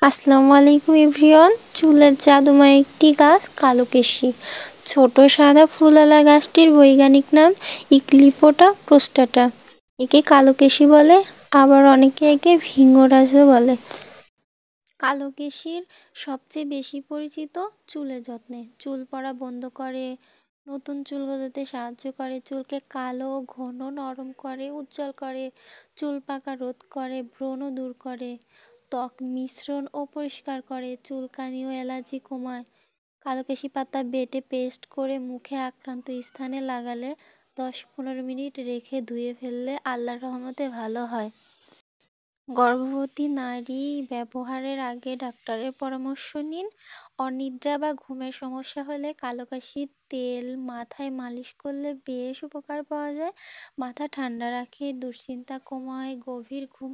আসসালামু আলাইকুম এভরিওয়ান। চুলের জাদুময় একটি গাছ কালোকেশী। ছোট সাদা ফুলওয়ালা গাছটির বৈজ্ঞানিক নাম ইউক্যালিপটাস প্রোস্টাটা। একে কালোকেশী বলে, আবার অনেকে একে ভিঙ্গরাজও বলে। কালোকেশীর সবচেয়ে বেশি পরিচিত চুলের যত্নে। চুল পড়া বন্ধ করে, নতুন চুল গজাতে সাহায্য করে, চুলকে কালো ঘন নরম করে, উজ্জ্বল করে, চুল পাকা রোধ করে, ব্রণ দূর করে, ত্বক মিশ্রণ ও পরিষ্কার করে, চুলকানি ও অ্যালার্জি কমায়। কালোকেশী পাতা বেটে পেস্ট করে মুখে আক্রান্ত স্থানে লাগালে 10-15 মিনিট রেখে ধুয়ে ফেললে আল্লাহর রহমতে ভালো হয়। গর্ভবতী নারী ব্যবহারের আগে ডাক্তারের পরামর্শ নিন। অনিদ্রা বা ঘুমের সমস্যা হলে কালোকাশির তেল মাথায় মালিশ করলে বেশ উপকার পাওয়া যায়। মাথা ঠান্ডা রাখে, দুশ্চিন্তা কমায়, গভীর ঘুম।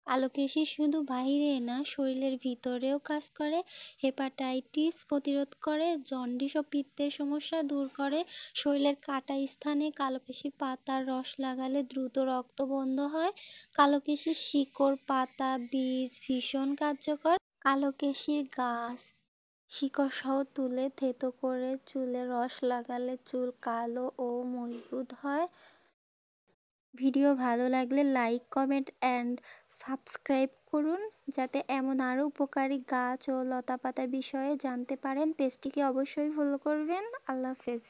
কালোকেশী শুধু বাইরে না, শরীরের ভিতরেও কাজ করে। হেপাটাইটিস প্রতিরোধ করে, জন্ডিস ও পিত্তের সমস্যা দূর করে। শরীরের কাটা স্থানে কালোকেশীর পাতার রস লাগালে দ্রুত রক্ত বন্ধ হয়। কালোকেশীর শিকড়, পাতা, বীজ ভীষণ কার্যকর। কালোকেশীর গাছ শিকড় সহ তুলে থেতো করে চুলে রস লাগালে চুল কালো ও মজবুত হয়। ভিডিও ভালো লাগলে লাইক, কমেন্ট অ্যান্ড সাবস্ক্রাইব করুন, যাতে এমন আরও উপকারী গাছ ও লতাপাতার বিষয়ে জানতে পারেন। পেজটিকে অবশ্যই ফলো করবেন। আল্লাহ হাফেজ।